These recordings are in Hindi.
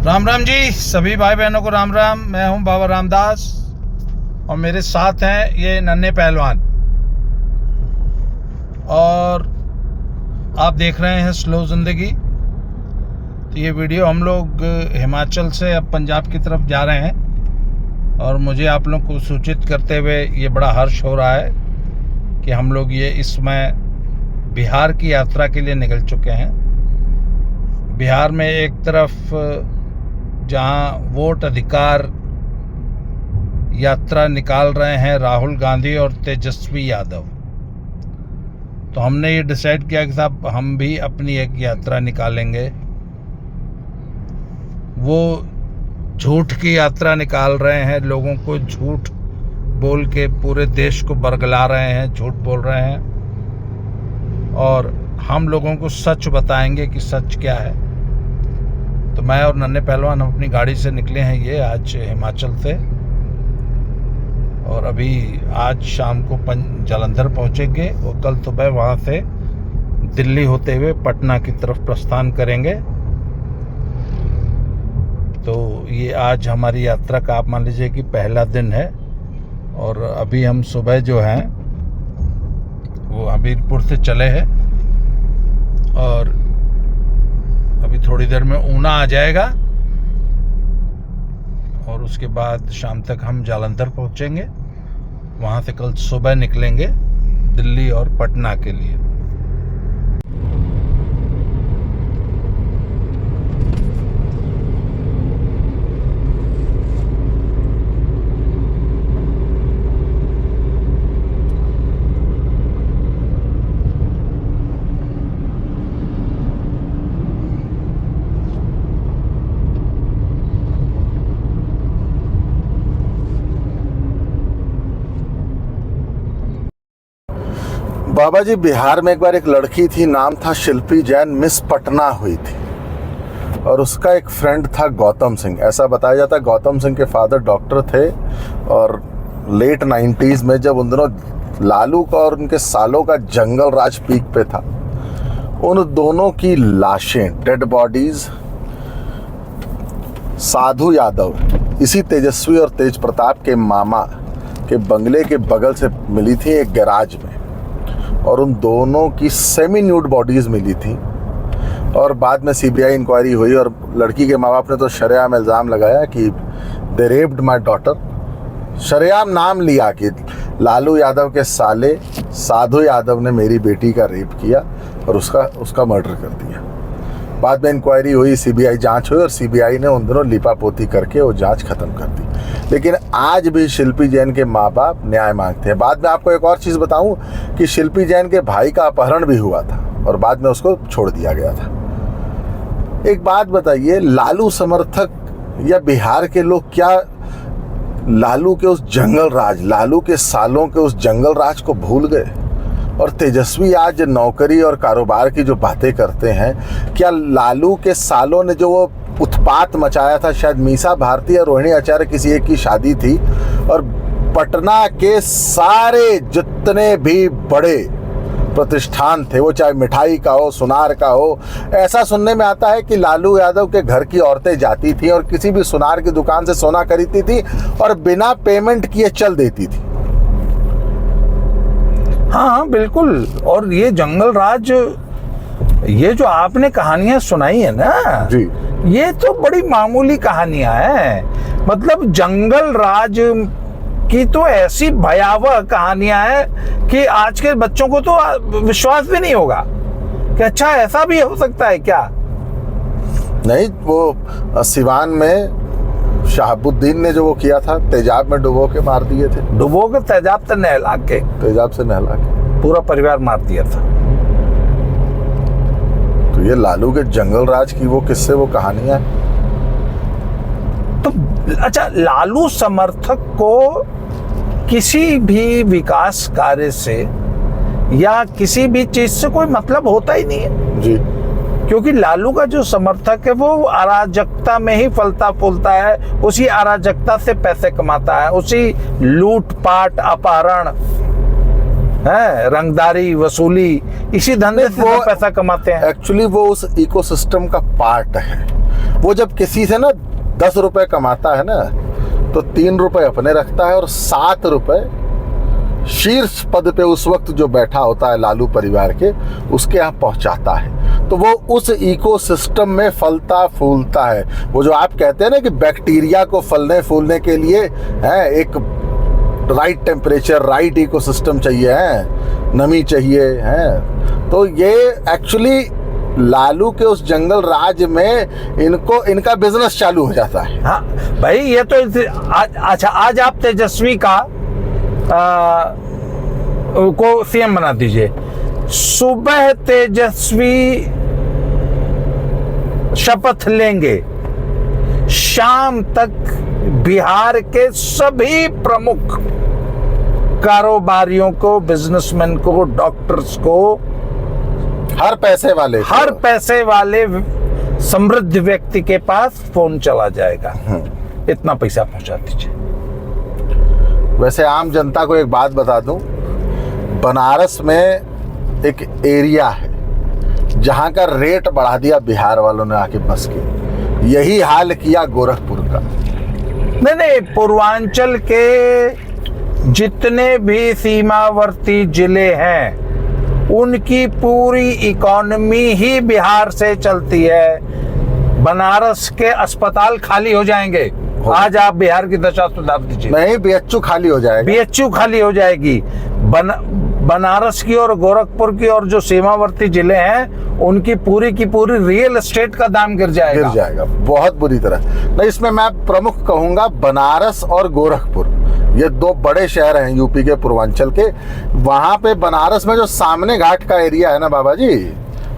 राम राम जी, सभी भाई बहनों को राम राम। मैं हूं बाबा रामदास और मेरे साथ हैं ये नन्हे पहलवान, और आप देख रहे हैं स्लो ज़िंदगी। तो ये वीडियो हम लोग हिमाचल से अब पंजाब की तरफ जा रहे हैं और मुझे आप लोग को सूचित करते हुए ये बड़ा हर्ष हो रहा है कि हम लोग ये इस समय बिहार की यात्रा के लिए निकल चुके हैं। बिहार में एक तरफ जहां वोट अधिकार यात्रा निकाल रहे हैं राहुल गांधी और तेजस्वी यादव, तो हमने ये डिसाइड किया कि साहब हम भी अपनी एक यात्रा निकालेंगे। वो झूठ की यात्रा निकाल रहे हैं, लोगों को झूठ बोल के पूरे देश को बरगला रहे हैं, झूठ बोल रहे हैं, और हम लोगों को सच बताएंगे कि सच क्या है। तो मैं और नन्हे पहलवान हम अपनी गाड़ी से निकले हैं ये आज हिमाचल से, और अभी आज शाम को जालंधर पहुंचेंगे और कल सुबह वहां से दिल्ली होते हुए पटना की तरफ प्रस्थान करेंगे। तो ये आज हमारी यात्रा का आप मान लीजिए कि पहला दिन है, और अभी हम सुबह जो हैं वो हमीरपुर से चले हैं और अभी थोड़ी देर में ऊना आ जाएगा, और उसके बाद शाम तक हम जालंधर पहुंचेंगे। वहां से कल सुबह निकलेंगे दिल्ली और पटना के लिए। बाबा जी, बिहार में एक बार एक लड़की थी, नाम था शिल्पी जैन, मिस पटना हुई थी, और उसका एक फ्रेंड था गौतम सिंह। ऐसा बताया जाता है गौतम सिंह के फादर डॉक्टर थे, और लेट 90s में जब उन दोनों लालू का और उनके सालों का जंगल राज पीक पे था, उन दोनों की लाशें, डेड बॉडीज साधु यादव, इसी तेजस्वी और तेज प्रताप के मामा के बंगले के बगल से मिली थी एक गैराज में, और उन दोनों की सेमी न्यूड बॉडीज मिली थी। और बाद में सीबीआई इंक्वायरी हुई और लड़की के माँ बाप ने तो शरेआम इल्ज़ाम लगाया कि दे रेप्ड माई डॉटर। शरेआम नाम लिया कि लालू यादव के साले साधु यादव ने मेरी बेटी का रेप किया और उसका मर्डर कर दिया। बाद में इंक्वायरी हुई, सीबीआई जांच हुई, और सीबीआई ने उन दोनों लिपापोती करके वो जांच खत्म कर दी। लेकिन आज भी शिल्पी जैन के माँ बाप न्याय मांगते हैं। बाद में आपको एक और चीज़ बताऊं कि शिल्पी जैन के भाई का अपहरण भी हुआ था और बाद में उसको छोड़ दिया गया था। एक बात बताइए, लालू समर्थक या बिहार के लोग क्या लालू के उस जंगल राज, लालू के सालों के उस जंगल राज को भूल गए? और तेजस्वी आज नौकरी और कारोबार की जो बातें करते हैं, क्या लालू के सालों ने जो वो उत्पात मचाया था, शायद मीसा भारती और रोहिणी आचार्य किसी एक की शादी थी, और पटना के सारे जितने भी बड़े प्रतिष्ठान थे, वो चाहे मिठाई का हो, सुनार का हो, ऐसा सुनने में आता है कि लालू यादव के घर की औरतें जाती थी और किसी भी सुनार की दुकान से सोना खरीदती थी और बिना पेमेंट किए चल देती थी। हाँ बिल्कुल। और ये जंगल राज, ये जो आपने कहानियां सुनाई है ना जी, ये तो बड़ी मामूली कहानियां हैं। मतलब जंगल राज की तो ऐसी भयावह कहानियां हैं कि आज के बच्चों को तो विश्वास भी नहीं होगा कि अच्छा ऐसा भी हो सकता है क्या। नहीं, वो सिवान में शहाबुद्दीन ने जो वो किया था, तेजाब में डुबो के मार दिए थे। डुबो के तेजाब से नहला के, तेजाब से नहला के पूरा परिवार मार दिया था। तो ये लालू के जंगल राज की वो किस्से, वो कहानियां। तो अच्छा, लालू समर्थक को किसी भी विकास कार्य से या किसी भी चीज से कोई मतलब होता ही नहीं है जी, क्योंकि लालू का जो समर्थक है वो अराजकता में ही फलता फूलता है, उसी अराजकता से पैसे कमाता है, उसी लूटपाट, अपहरण, है रंगदारी, वसूली, इसी धंधे से वो पैसा कमाते हैं। एक्चुअली वो उस इकोसिस्टम का पार्ट है। वो जब किसी से ना 10 रुपए कमाता है ना, तो 3 रुपए अपने रखता है और 7 रुपए शीर्ष पद पे उस वक्त जो बैठा होता है लालू परिवार के, उसके यहाँ पहुंचाता है। तो वो उस इकोसिस्टम में फलता फूलता है। वो जो आप कहते हैं ना कि बैक्टीरिया को फलने फूलने के लिए है एक राइट टेम्परेचर, राइट इकोसिस्टम चाहिए, है नमी चाहिए, है। तो ये एक्चुअली लालू के उस जंगल राज में इनका बिजनेस चालू हो जाता है। हाँ भाई, ये तो अच्छा, आज आप तेजस्वी का को सीएम बना दीजिए। सुबह तेजस्वी शपथ लेंगे, शाम तक बिहार के सभी प्रमुख कारोबारियों को, बिजनेसमैन को, डॉक्टर्स को, हर पैसे वाले समृद्ध व्यक्ति के पास फोन चला जाएगा, इतना पैसा पहुंचा दीजिए। वैसे आम जनता को एक बात बता दूं, बनारस में एक एरिया है जहां का रेट बढ़ा दिया बिहार वालों ने आके बस के। यही हाल किया गोरखपुर का। नहीं, पूर्वांचल के जितने भी सीमावर्ती जिले हैं उनकी पूरी इकोनॉमी ही बिहार से चलती है। बनारस के अस्पताल खाली हो जाएंगे। आज आप बिहार की दशा सुधार दीजिए। नहीं, बीएचयू खाली हो जाएगा। बीएचयू खाली हो जाएगी। बनारस की और गोरखपुर की और जो सीमावर्ती जिले हैं उनकी पूरी की पूरी रियल एस्टेट का दाम गिर जाएगा बहुत बुरी तरह। नहीं, इसमें मैं प्रमुख कहूंगा बनारस और गोरखपुर, ये 2 बड़े शहर हैं यूपी के पूर्वांचल के। वहां पे बनारस में जो सामने घाट का एरिया है ना बाबा जी,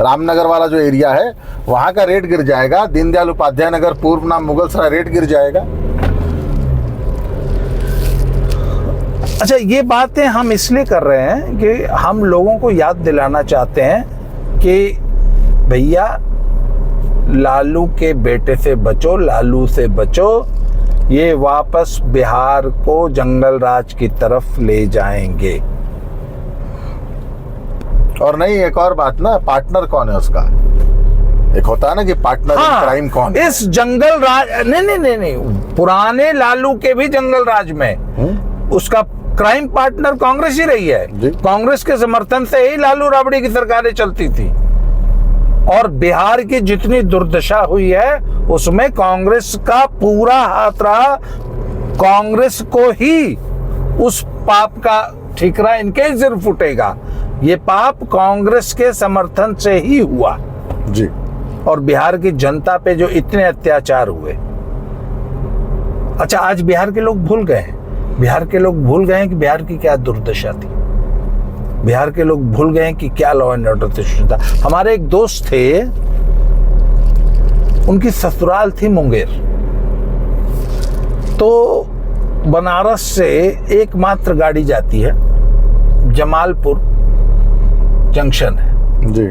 रामनगर वाला जो एरिया है, वहां का रेट गिर जाएगा। दीनदयाल उपाध्याय नगर, पूर्व नाम मुगलसराय, रेट गिर जाएगा। अच्छा, ये बातें हम इसलिए कर रहे हैं कि हम लोगों को याद दिलाना चाहते हैं कि भैया लालू के बेटे से बचो, लालू से बचो। ये वापस बिहार को जंगल राज की तरफ ले जाएंगे। और नहीं, एक और बात ना, पार्टनर कौन है उसका? एक होता है ना कि पार्टनर इन क्राइम कौन है? इस जंगल राज नहीं, पुराने लालू के भी जंगल राज में उसका क्राइम पार्टनर कांग्रेस ही रही है। कांग्रेस के समर्थन से ही लालू राबड़ी की सरकारें चलती थी। और बिहार की जितनी दुर्दशा हुई है उसमें कांग्रेस का पूरा हाथ रहा। कांग्रेस को ही उस पाप का ठीकरा इनके ही सिर फूटेगा। ये पाप कांग्रेस के समर्थन से ही हुआ जी। और बिहार की जनता पे जो इतने अत्याचार हुए। अच्छा, आज बिहार के लोग भूल गए हैं। बिहार के लोग भूल गए हैं कि बिहार की क्या दुर्दशा थी। बिहार के लोग भूल गए हैं कि क्या लॉ एंड ऑर्डर सिस्टम था। हमारे एक दोस्त थे, उनकी ससुराल थी मुंगेर। तो बनारस से एकमात्र गाड़ी जाती है, जमालपुर जंक्शन है जी।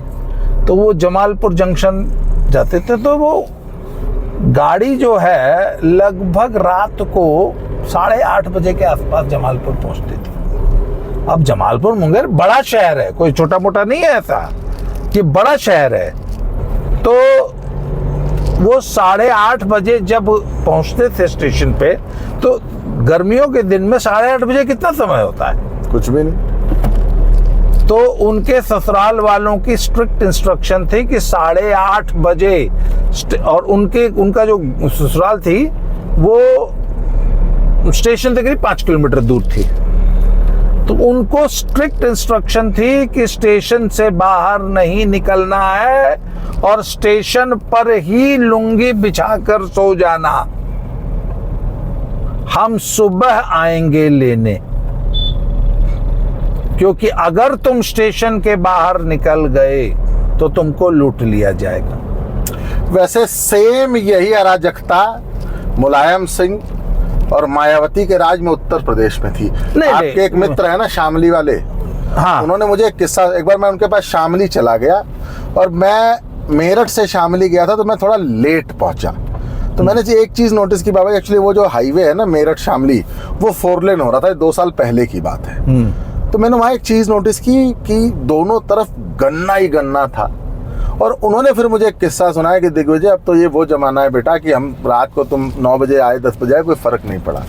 तो वो जमालपुर जंक्शन जाते थे। तो वो गाड़ी जो है लगभग रात को 8:30 बजे के आसपास जमालपुर पहुंचती थी। अब जमालपुर मुंगेर बड़ा शहर है, कोई छोटा मोटा नहीं है ऐसा, कि बड़ा शहर है। तो वो 8:30 बजे जब पहुंचते थे स्टेशन पे, तो गर्मियों के दिन में 8:30 बजे कितना समय होता है? कुछ भी नहीं। तो उनके ससुराल वालों की स्ट्रिक्ट इंस्ट्रक्शन थी कि 8:30 बजे, और उनका जो ससुराल थी वो स्टेशन से करीब 5 किलोमीटर दूर थी। तो उनको स्ट्रिक्ट इंस्ट्रक्शन थी कि स्टेशन से बाहर नहीं निकलना है और स्टेशन पर ही लुंगी बिछाकर सो जाना। हम सुबह आएंगे लेने, क्योंकि अगर तुम स्टेशन के बाहर निकल गए तो तुमको लूट लिया जाएगा। वैसे सेम यही अराजकता मुलायम सिंह और मायावती के राज में उत्तर प्रदेश में थी। आपके एक मित्र है ना शामली वाले, हाँ, उन्होंने मुझे एक किस्सा, एक बार मैं उनके पास शामली चला गया और मैं मेरठ से शामली गया था, तो मैं थोड़ा लेट पहुंचा। तो मैंने एक चीज नोटिस की बाबा, एक्चुअली वो जो हाईवे है ना मेरठ शामली, वो 4 लेन हो रहा था, 2 साल पहले की बात है। तो मैंने वहां एक चीज नोटिस की कि दोनों तरफ गन्ना ही गन्ना था और उन्होंने फिर मुझे एक किस्सा सुनाया कि दिग्विजय अब तो ये वो ज़माना है बेटा कि हम रात को तुम 9 बजे आए 10 बजे आए कोई फ़र्क नहीं पड़ा।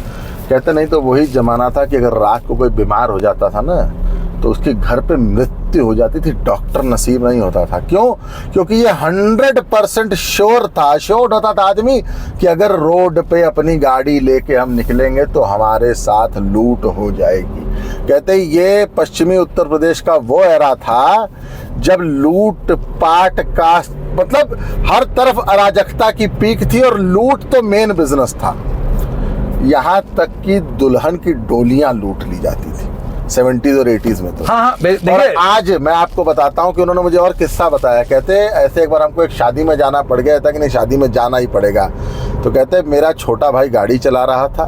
कहते नहीं तो वही ज़माना था कि अगर रात को कोई बीमार हो जाता था ना तो उसके घर पे मृत्यु हो जाती थी, डॉक्टर नसीब नहीं होता था। क्यों? क्योंकि ये 100% श्योर होता था आदमी कि अगर रोड पे अपनी गाड़ी लेके हम निकलेंगे तो हमारे साथ लूट हो जाएगी। कहते ये पश्चिमी उत्तर प्रदेश का वो एरा था जब लूट पाट का मतलब हर तरफ अराजकता की पीक थी और लूट तो मेन बिजनेस था। यहाँ तक कि दुल्हन की डोलियां लूट ली जाती थी 70s और 80s में तो। हाँ, और आज मैं आपको बताता हूँ कि उन्होंने मुझे और किस्सा बताया। कहते ऐसे एक बार हमको एक शादी में जाना पड़ गया था कि नहीं शादी में जाना ही पड़ेगा। तो कहते मेरा छोटा भाई गाड़ी चला रहा था,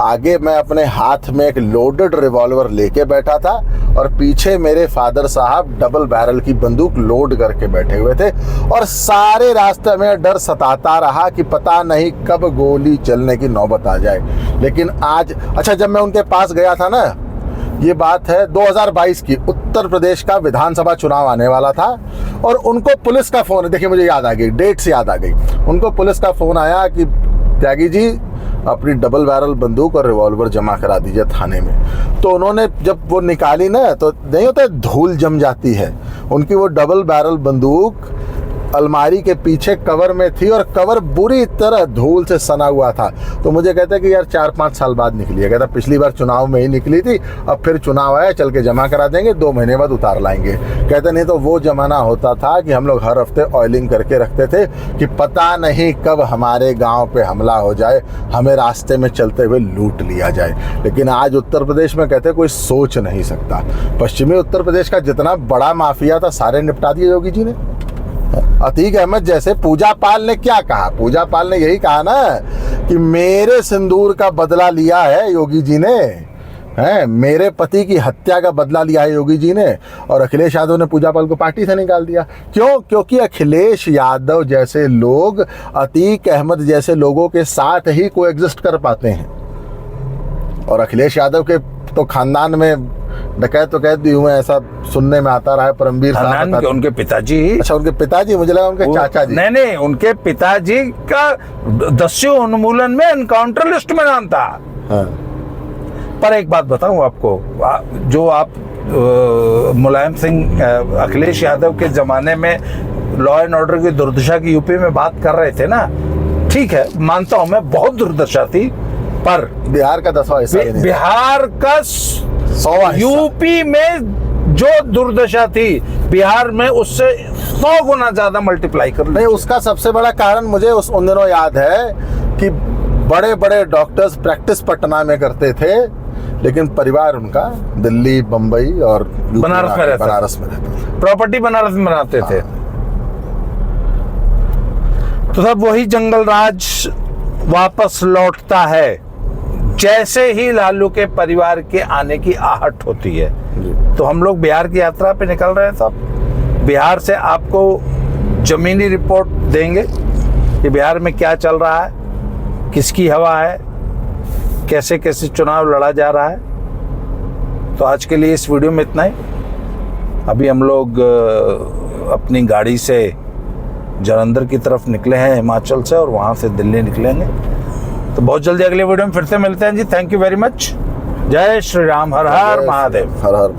आगे मैं अपने हाथ में एक लोडेड रिवॉल्वर लेके बैठा था और पीछे मेरे फादर साहब डबल बैरल की बंदूक लोड करके बैठे हुए थे और सारे रास्ते में डर सताता रहा कि पता नहीं कब गोली चलने की नौबत आ जाए। लेकिन आज अच्छा जब मैं उनके पास गया था ना, ये बात है 2022 की, उत्तर प्रदेश का विधानसभा चुनाव आने वाला था और उनको पुलिस का फोन, देखिए मुझे याद आ गई, डेट से याद आ गई, उनको पुलिस का फोन आया कि त्यागी जी अपनी डबल बैरल बंदूक और रिवॉल्वर जमा करा दीजिए थाने में। तो उन्होंने जब वो निकाली ना तो नहीं होता धूल जम जाती है, उनकी वो डबल बैरल बंदूक अलमारी के पीछे कवर में थी और कवर बुरी तरह धूल से सना हुआ था। तो मुझे कहते कि यार 4-5 साल बाद निकली है। कहता पिछली बार चुनाव में ही निकली थी, अब फिर चुनाव आया, चल के जमा करा देंगे, 2 महीने बाद उतार लाएंगे। कहते नहीं तो वो जमाना होता था कि हम लोग हर हफ्ते ऑयलिंग करके रखते थे कि पता नहीं कब हमारे गाँव पे हमला हो जाए, हमें रास्ते में चलते हुए लूट लिया जाए। लेकिन आज उत्तर प्रदेश में कहते कोई सोच नहीं सकता। पश्चिमी उत्तर प्रदेश का जितना बड़ा माफिया था सारे निपटा दिए योगी जी ने। अतीक अहमद जैसे पूजा पाल ने क्या कहा? पूजा पाल ने यही कहा ना कि मेरे सिंदूर का बदला लिया है योगी जी ने, हैं मेरे पति की हत्या का बदला लिया है योगी जी ने। और अखिलेश यादव ने पूजा पाल को पार्टी से निकाल दिया। क्यों? क्योंकि अखिलेश यादव जैसे लोग अतीक अहमद जैसे लोगों के साथ ही कोएग्जिस्ट कर पाते हैं। और अखिलेश यादव के तो खानदान में डकैत तो कैद भी हुए, ऐसा सुनने में आता रहा है। परमवीर साहब उनके पिताजी, अच्छा उनके पिताजी, मुझे लगा उनके चाचा जी। नहीं, उनके पिताजी का 10वें उन्मूलन में एनकाउंटर लिस्ट में नाम था। हाँ। पर एक बात बताऊं आपको, जो आप मुलायम सिंह अखिलेश यादव के जमाने में लॉ एंड ऑर्डर की दुर्दशा की यूपी में बात कर रहे थे ना, ठीक है मानता हूं मैं, बहुत दुर्दशा थी, पर बिहार का 10वां हिस्सा, बिहार का 100वां हिस्सा, यूपी में जो दुर्दशा थी बिहार में उससे 100 गुना ज्यादा मल्टीप्लाई कर। नहीं, उसका सबसे बड़ा कारण मुझे उन दिनों याद है कि बड़े बड़े डॉक्टर्स प्रैक्टिस पटना में करते थे, लेकिन परिवार उनका दिल्ली, बम्बई और बनारस में रहता, प्रॉपर्टी बनारस में बनाते थे। तो सब वही जंगल राज वापस लौटता है जैसे ही लालू के परिवार के आने की आहट होती है। तो हम लोग बिहार की यात्रा पे निकल रहे हैं साहब। बिहार से आपको जमीनी रिपोर्ट देंगे कि बिहार में क्या चल रहा है, किसकी हवा है, कैसे कैसे चुनाव लड़ा जा रहा है। तो आज के लिए इस वीडियो में इतना ही। अभी हम लोग अपनी गाड़ी से जालंधर की तरफ निकले हैं हिमाचल से, और वहाँ से दिल्ली निकलेंगे। तो बहुत जल्दी अगले वीडियो में फिर से मिलते हैं जी। Thank you very much. जय श्री राम। हर हर महादेव। हर हर